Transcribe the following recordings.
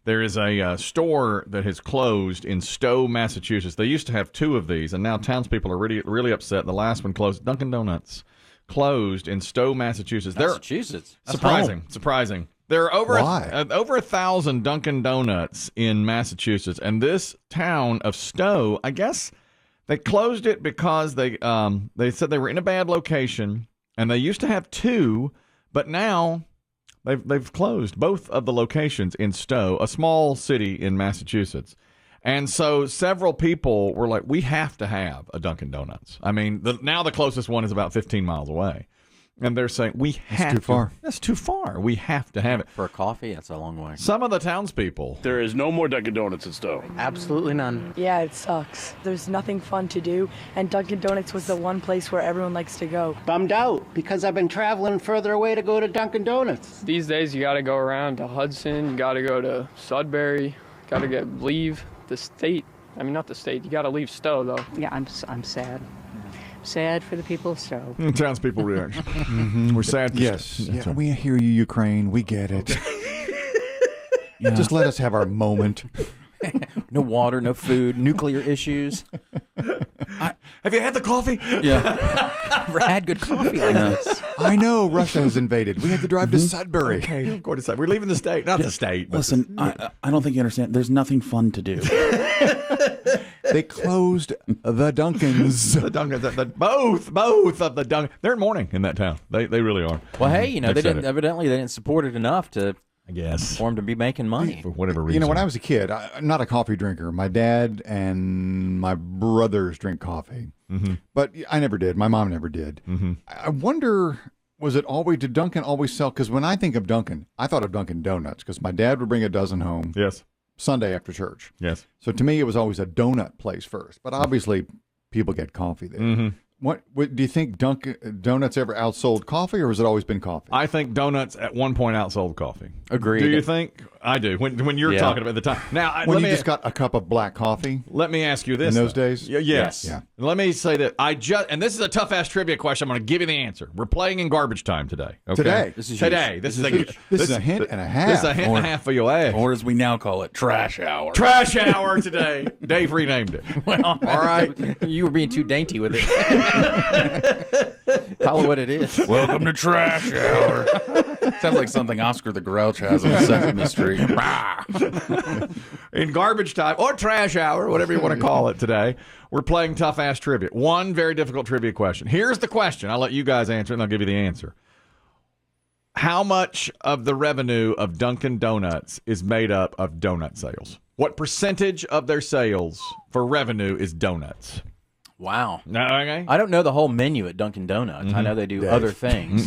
There is a store that has closed in Stowe, Massachusetts. They used to have 2 of these, and now townspeople are really, really upset. The last one closed. Dunkin Donuts closed in Stowe, Massachusetts. Massachusetts. Surprising. There are over 1,000 Dunkin Donuts in Massachusetts, and this town of Stowe, I guess they closed it because they said they were in a bad location, and they used to have 2, but now they've closed both of the locations in Stowe, a small city in Massachusetts. And so several people were like, we have to have a Dunkin Donuts. I mean, now the closest one is about 15 miles away. And they're saying, That's too far. That's too far. We have to have it. For a coffee, that's a long way. Some of the townspeople. There is no more Dunkin' Donuts in Stowe. Absolutely none. Yeah, it sucks. There's nothing fun to do, and Dunkin' Donuts was the one place where everyone likes to go. Bummed out, because I've been traveling further away to go to Dunkin' Donuts. These days, you got to go around to Hudson, you got to go to Sudbury, got to leave the state. I mean, not the state. You got to leave Stowe, though. Yeah, I'm sad. Sad for the people of Stowe. Townspeople reaction. We're sad. Yes. Yeah, we hear you, Ukraine. We get it. Just let us have our moment. No water, no food, nuclear issues. Have you had the coffee? Yeah. Never had good coffee like this. I know Russia has invaded. We had to drive to Sudbury. Okay, of course. We're leaving the state. Not the state. But Listen, I don't think you understand. There's nothing fun to do. They closed the Dunkins. The Dunkins. Both of the Dunkins. They're in mourning in that town. They really are. Well, hey, they didn't support it enough to, I guess, for them to be making money. For whatever reason. When I was a kid, I'm not a coffee drinker. My dad and my brothers drink coffee. Mm-hmm. But I never did. My mom never did. Mm-hmm. I wonder, did Dunkin' always sell? Because when I think of Dunkin', I thought of Dunkin' Donuts because my dad would bring a dozen home. Yes. Sunday after church. Yes. So to me, it was always a donut place first. But obviously, people get coffee there. Mm-hmm. What do you think Dunkin' Donuts ever outsold coffee, or has it always been coffee? I think donuts at one point outsold coffee. Agreed. Do you think? I do. When you're talking about the time. Now, when you just got a cup of black coffee. Let me ask you this. In those days? Yes. Yeah. Let me say that and this is a tough ass trivia question. I'm going to give you the answer. We're playing in garbage time today. Okay? Today. This is today. This is a hint and a half. This is a hint and a half for your ass. Or as we now call it, trash hour. Trash hour today. Dave renamed it. Well, all right. You were being too dainty with it. Call it what it is. Welcome to Trash Hour. Sounds like something Oscar the Grouch has on Sesame Street. In garbage time or trash hour, whatever you want to call it today, we're playing tough ass trivia. One very difficult trivia question. Here's the question. I'll let you guys answer it and I'll give you the answer. How much of the revenue of Dunkin' Donuts is made up of donut sales? What percentage of their sales for revenue is donuts? Wow. Okay. I don't know the whole menu at Dunkin' Donuts. I know they do other things.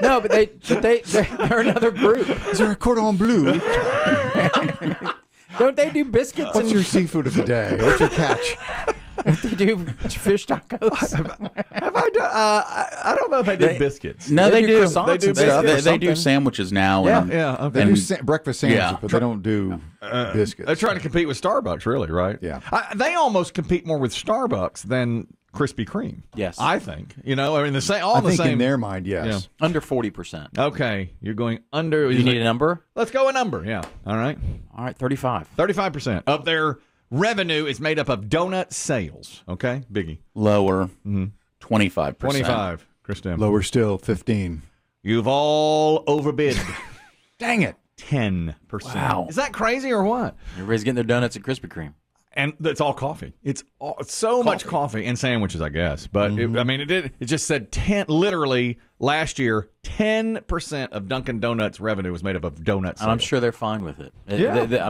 No, but they're another group. Is there a cordon bleu? Don't they do biscuits? What's your seafood of the day? What's your catch? They do fish tacos. Have I done? I don't know if they do biscuits. No, they do. They do biscuits. They do sandwiches now. Yeah. Okay. They do breakfast sandwiches, but they don't do biscuits. They're trying to compete with Starbucks, really, right? Yeah. They almost compete more with Starbucks than Krispy Kreme. Yes, I think. I mean, the same. I think in their mind, yes. Yeah. Under 40%. Okay, you're going under. You need a number? Let's go a number. Yeah. All right. 35. 35% of their revenue is made up of donut sales. Okay, Biggie. Lower. 25%. 25. Kristen. Lower still, 15. You've all overbid. Dang it. 10%. Wow. Is that crazy or what? Everybody's getting their donuts at Krispy Kreme. And it's all coffee. It's so much coffee and sandwiches, I guess. But it just said 10. Literally last year, 10% of Dunkin' Donuts revenue was made up of donuts. And I'm sure they're fine with it. Yeah. The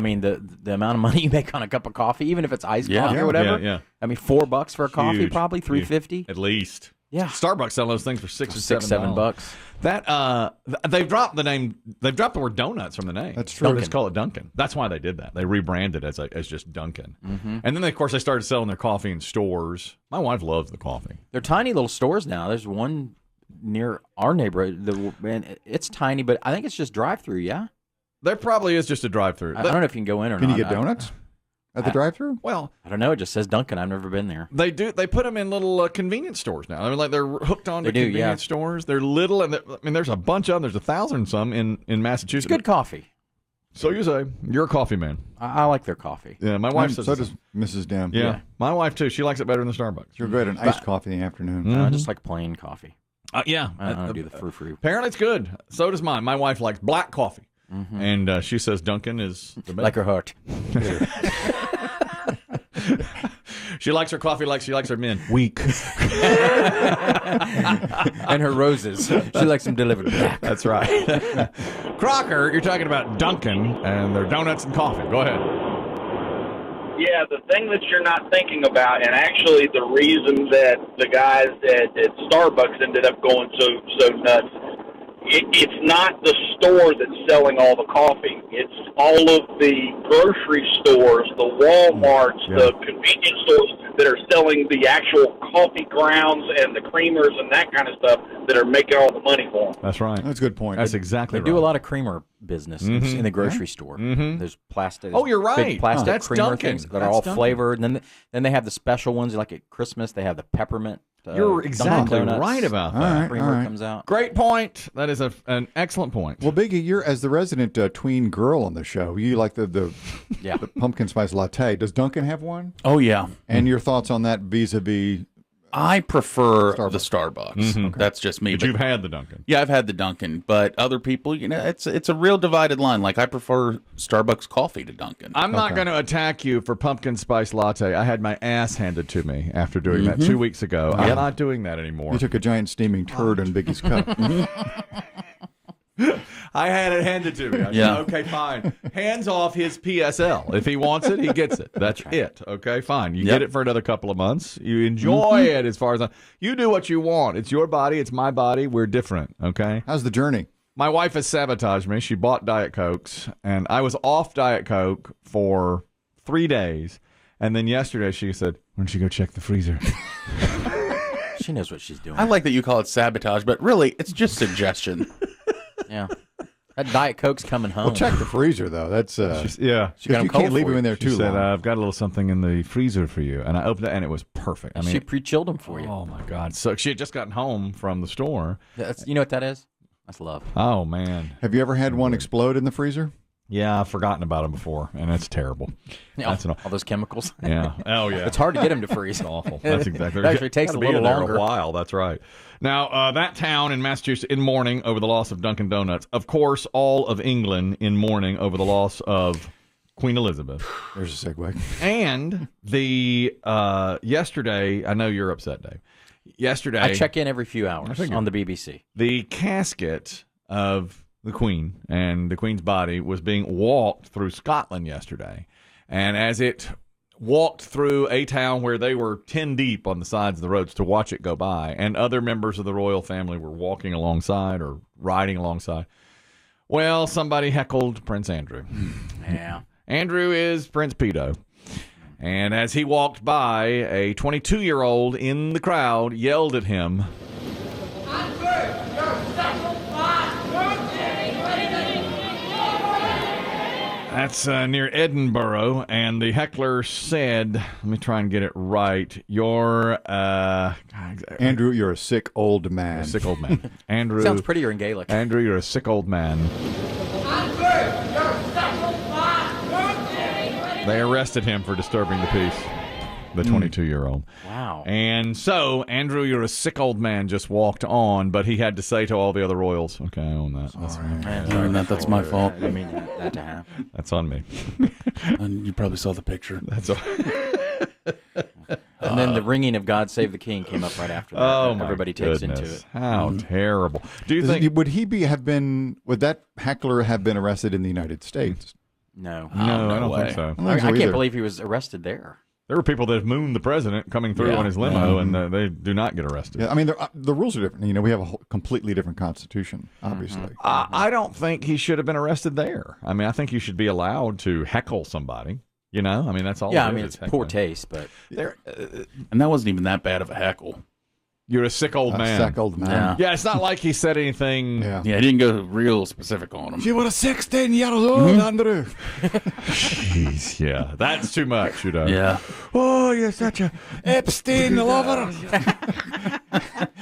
amount of money you make on a cup of coffee, even if it's iced coffee or whatever. Yeah. I mean, $4 for a coffee, Huge. probably $3.50 at least. Yeah. Starbucks selling those things for $6 or $7. That they've dropped the name. They've dropped the word donuts from the name. That's true. They just call it Dunkin'. That's why they did that. They rebranded as just Dunkin'. Mm-hmm. And then of course they started selling their coffee in stores. My wife loves the coffee. They're tiny little stores now. There's one near our neighborhood. It's tiny, but I think it's just drive-through. Yeah. There probably is just a drive-through. I don't know if you can go in or not. Can you get donuts at the drive-through? Well, I don't know. It just says Dunkin'. I've never been there. They do. They put them in little convenience stores now. They're hooked on to convenience stores. They're little, and there's a bunch of them. There's 1,000 some in Massachusetts. It's good coffee. So you say you're a coffee man. I like their coffee. Yeah, my wife says so does Mrs. Demm. Yeah, my wife too. She likes it better than Starbucks. You're great at iced coffee in the afternoon. I just like plain coffee. Yeah, I don't do the frou-frou. Apparently it's good. So does mine. My wife likes black coffee, and she says Dunkin is the best. Like her heart. She likes her coffee like she likes her men. Weak. And her roses. She likes them delivered black. That's right. Crocker, you're talking about Dunkin' and their donuts and coffee. Go ahead. Yeah, the thing that you're not thinking about, and actually the reason that the guys at Starbucks ended up going so nuts, it's not the store that's selling all the coffee. It's all of the grocery stores, the Walmarts, the convenience stores that are selling the actual coffee grounds and the creamers and that kind of stuff that are making all the money for them. That's right. That's a good point. That's exactly They right. do a lot of creamer business in the grocery store. There's plastic. Oh, you're right. Big plastic That's creamer Dunkin'. things that are That's all Dunkin'. flavored. And then they have the special ones, like at Christmas, they have the peppermint. You're Dunkin' exactly Donuts. right about that. All right, Creamer comes out. Great point. That is an excellent point. Well, Biggie, you're as the resident tween girl on the show. You like the pumpkin spice latte. Does Dunkin' have one? Oh, yeah. And your thoughts on that vis-a-vis? I prefer the Starbucks. Okay. That's just me. But you've had the Dunkin'. Yeah, I've had the Dunkin', but other people, it's a real divided line. Like I prefer Starbucks coffee to Dunkin'. I'm not going to attack you for pumpkin spice latte. I had my ass handed to me after doing that 2 weeks ago. I'm not doing that anymore. You took a giant steaming turd in Biggie's cup. I had it handed to me. I said, okay, fine. Hands off his PSL. If he wants it, he gets it. That's it. Okay, fine. You get it for another couple of months. You enjoy it as far as you do what you want. It's your body. It's my body. We're different. Okay. How's the journey? My wife has sabotaged me. She bought Diet Cokes, and I was off Diet Coke for 3 days. And then yesterday she said, why don't you go check the freezer? She knows what she's doing. I like that you call it sabotage, but really, it's just suggestion. Yeah. That Diet Coke's coming home. Well, check the freezer, though. That's She got you can't leave them in there She too said, long. I've got a little something in the freezer for you. And I opened it, and it was perfect. I mean, she pre-chilled them for you. Oh, my God. So she had just gotten home from the store. You know what that is? That's love. Oh, man. Have you ever had one explode in the freezer? Yeah, I've forgotten about them before, and it's terrible. That's all those chemicals. Yeah. Oh, yeah. It's hard to get them to freeze. It's awful. That's exactly It actually takes Gotta a little be in there longer. a while. That's right. Now, that town in Massachusetts in mourning over the loss of Dunkin' Donuts. Of course, all of England in mourning over the loss of Queen Elizabeth. There's a segue. And the yesterday, I know you're upset, Dave. Yesterday, I check in every few hours on the BBC. The casket of the Queen and the Queen's body was being walked through Scotland yesterday. And as it walked through a town where they were 10 deep on the sides of the roads to watch it go by, and other members of the royal family were walking alongside or riding alongside, well, somebody heckled Prince Andrew. Yeah. Andrew is Prince Pedo. And as he walked by, a 22-year-old in the crowd yelled at him, that's near Edinburgh, and the heckler said, let me try and get it right, Andrew, you're a sick old man. A sick old man. Andrew. Sounds prettier in Gaelic. Andrew, you're a sick old man. They arrested him for disturbing the peace, the 22-year-old. Wow. And so, Andrew, you're a sick old man, just walked on, but he had to say to all the other royals, okay, I own that. That's my fault. I mean that to happen. That's on me. And you probably saw the picture. That's all. And then the ringing of God Save the King came up right after that. Oh, my Everybody takes goodness. into it. How terrible. Do you think... Would that heckler have been arrested in the United States? No. No, I don't way. think so. I I can't believe he was arrested there. There were people that have mooned the president coming through on his limo, and they do not get arrested. Yeah, I mean, the rules are different. We have a completely different constitution, obviously. I don't think he should have been arrested there. I mean, I think you should be allowed to heckle somebody. I mean, that's all. Yeah, it I mean, is, it's poor heckling. taste, but And that wasn't even that bad of a heckle. You're a sick old man. Sick old man. Yeah, it's not like he said anything. Yeah. Yeah, he didn't go real specific on him. She was 16 years old, Andrew. Jeez, yeah. That's too much, you know. Yeah. Oh, you're such a Epstein lover.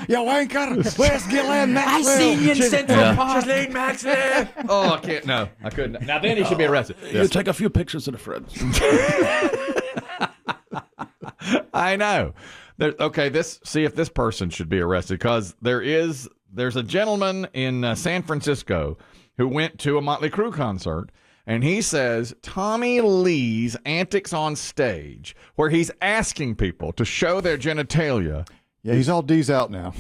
You wanker. Where's Ghislaine Maxwell? I seen you in Central Park. Ghislaine Maxwell. Oh, I can't. No, I couldn't. Now, then he should be arrested. You take a few pictures of the friends. I know. See if this person should be arrested, because there's a gentleman in San Francisco who went to a Motley Crue concert, and he says Tommy Lee's antics on stage, where he's asking people to show their genitalia. Yeah, he's all D's out now.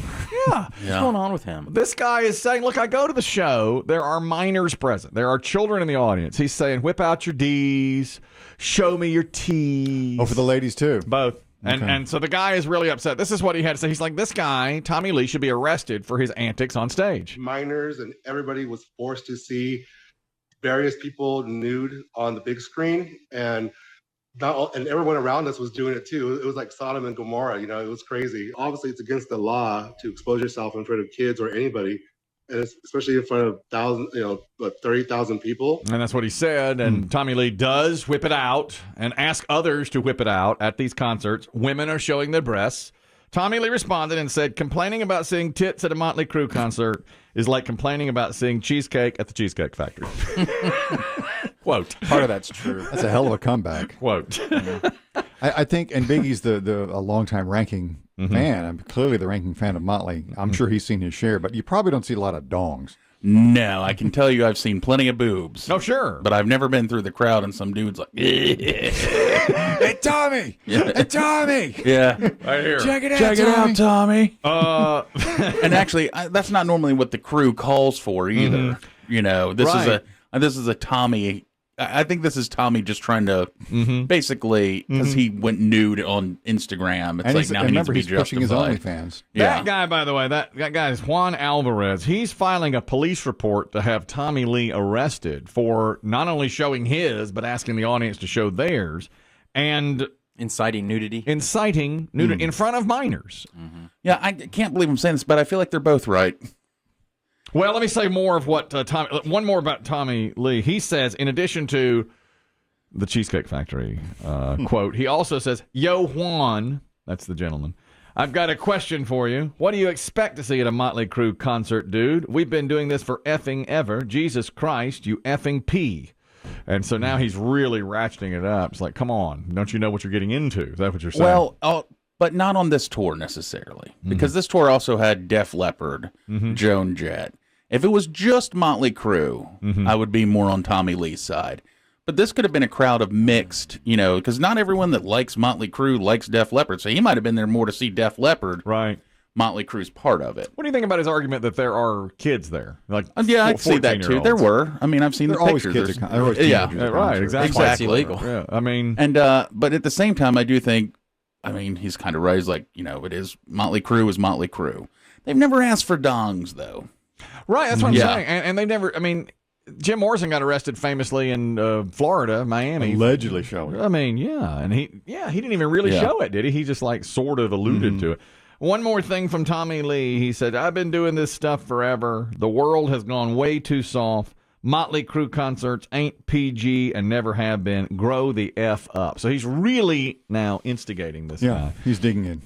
Yeah. What's going on with him? This guy is saying, look, I go to the show. There are minors present. There are children in the audience. He's saying, whip out your D's, show me your T's. Oh, for the ladies, too? Both. And so the guy is really upset. This is what he had to say. He's like, this guy, Tommy Lee, should be arrested for his antics on stage. Minors and everybody was forced to see various people nude on the big screen, and everyone around us was doing it too. It was like Sodom and Gomorrah, it was crazy. Obviously, it's against the law to expose yourself in front of kids or anybody, and especially in front of 30,000 people. And that's what he said. And Tommy Lee does whip it out and ask others to whip it out at these concerts. Women are showing their breasts. Tommy Lee responded and said, complaining about seeing tits at a Motley Crue concert is like complaining about seeing cheesecake at the Cheesecake Factory. Quote. Part of that's true. That's a hell of a comeback. Quote. I think, and Biggie's a longtime ranking fan. I'm clearly the ranking fan of Motley. I'm sure he's seen his share, but you probably don't see a lot of dongs. No, I can tell you I've seen plenty of boobs. Oh, sure. But I've never been through the crowd and some dude's like, hey, Tommy! Yeah. Hey, Tommy! Yeah. Right here. Check it out, Tommy. And actually, that's not normally what the crew calls for either. This is a Tommy. I think this is Tommy just trying to basically, because he went nude on Instagram. It's like now he needs to be he's pushing his justified. OnlyFans. That guy, by the way, that guy is Juan Alvarez. He's filing a police report to have Tommy Lee arrested for not only showing his, but asking the audience to show theirs, and inciting nudity in front of minors. Yeah, I can't believe I'm saying this, but I feel like they're both right. Well, let me say more of what one more about Tommy Lee. He says, in addition to the Cheesecake Factory quote, he also says, "Yo, Juan," that's the gentleman, "I've got a question for you. What do you expect to see at a Motley Crue concert, dude? We've been doing this for effing ever. Jesus Christ, you effing pee." And so now he's really ratcheting it up. It's like, come on, don't you know what you're getting into? Is that what you're saying? Well, but not on this tour necessarily, because this tour also had Def Leppard, Joan Jett. If it was just Motley Crue, I would be more on Tommy Lee's side. But this could have been a crowd of mixed, because not everyone that likes Motley Crue likes Def Leppard. So he might have been there more to see Def Leppard. Right. Motley Crue's part of it. What do you think about his argument that there are kids there? Like, yeah, I'd see that too. There were. I mean, I've seen the pictures. There are always kids. Yeah, right. Exactly. It's illegal. Yeah, I mean, and but at the same time, I do think, he's kind of right. He's like, it is Motley Crue is Motley Crue. They've never asked for dongs though. Right. That's what I'm saying. And they never. I mean, Jim Morrison got arrested famously in Florida, Miami. Allegedly showing it. I mean, yeah, and he didn't even really show it, did he? He just sort of alluded to it. One more thing from Tommy Lee. He said, "I've been doing this stuff forever. The world has gone way too soft. Motley Crue concerts ain't PG and never have been. Grow the F up." So he's really now instigating this guy. Yeah, he's digging in.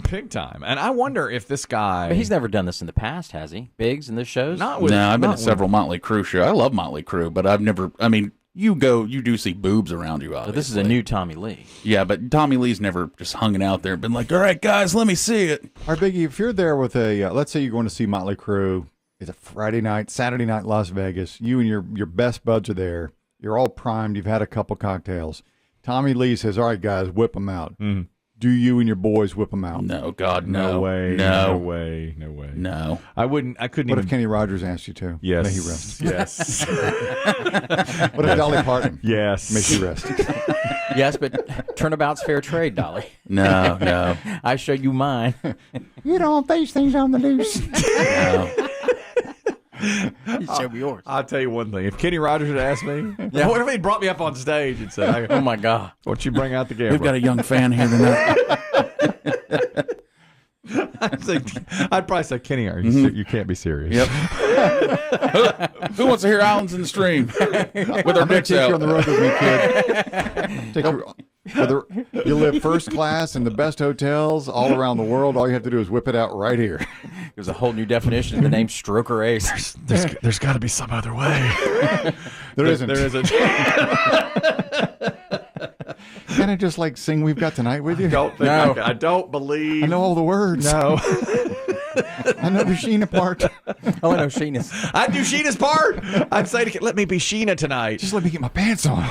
Big time. And I wonder if this guy... But he's never done this in the past, has he? Biggs in the shows? I've been at several Motley Crue shows. I love Motley Crue, but I've never... you do see boobs around you, obviously. But this is a new Tommy Lee. Yeah, but Tommy Lee's never just hung out there and been like, all right, guys, let me see it. All right, Biggie, if you're there with let's say you're going to see Motley Crue, it's a Friday night, Saturday night, Las Vegas, you and your best buds are there, you're all primed, you've had a couple cocktails. Tommy Lee says, all right, guys, whip them out. Do you and your boys whip them out? No, God, no. No way. No. No way. No way. No. I couldn't What if Kenny Rogers asked you to? Yes. May he rest. Yes. What if Dolly Parton? Yes. May she rest. Yes, but turnabout's fair trade, Dolly. No. I show you mine. You don't want these things on the loose. No. Show me yours. I'll tell you one thing. If Kenny Rogers had asked me, what if he brought me up on stage and said, "Oh my God, why don't you bring out the camera?" We've got a young fan here tonight. I'd probably say, Kenny, you can't be serious. Yep. Who wants to hear Islands in the Stream with our dicks Take out? you on the road with me, kid. You live first class in the best hotels all around the world. All you have to do is whip it out right here. There's a whole new definition of the name Stroker Ace. There's got to be some other way. There isn't. There isn't. Can I just sing "We've Got Tonight" with you? I don't believe. I know all the words. No. I know the Sheena part. Oh, I know Sheena's. I'd do Sheena's part. I'd say, let me be Sheena tonight. Just let me get my pants on.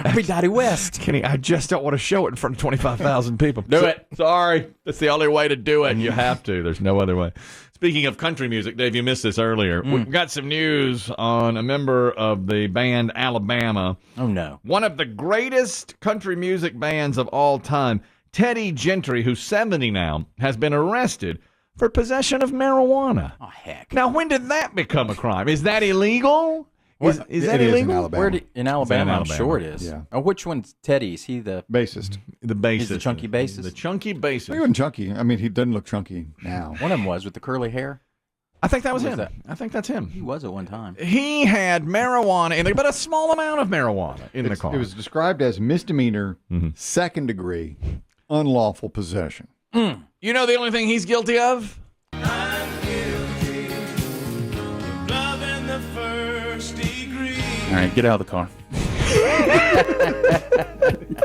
I'd be Dottie West. Kenny, I just don't want to show it in front of 25,000 people. Do it. Sorry. That's the only way to do it. You have to. There's no other way. Speaking of country music, Dave, you missed this earlier. We've got some news on a member of the band Alabama. Oh, no. One of the greatest country music bands of all time, Teddy Gentry, who's 70 now, has been arrested for possession of marijuana. Oh, heck. Now, when did that become a crime? Is that illegal? Is that It is in illegal? Alabama. In Alabama, I'm Alabama. sure it is. Yeah. Oh, which one's Teddy? Is he the Bassist. The bassist. He's the chunky bassist? The chunky bassist. He wasn't chunky. I mean, he doesn't look chunky now. one of them was with the curly hair? I think that was Who was him. that? I think that's him. He was at one time. He had marijuana in there, but a small amount of marijuana in the car. It was described as misdemeanor, second degree, unlawful possession. You know the only thing he's guilty of? All right, get out of the car.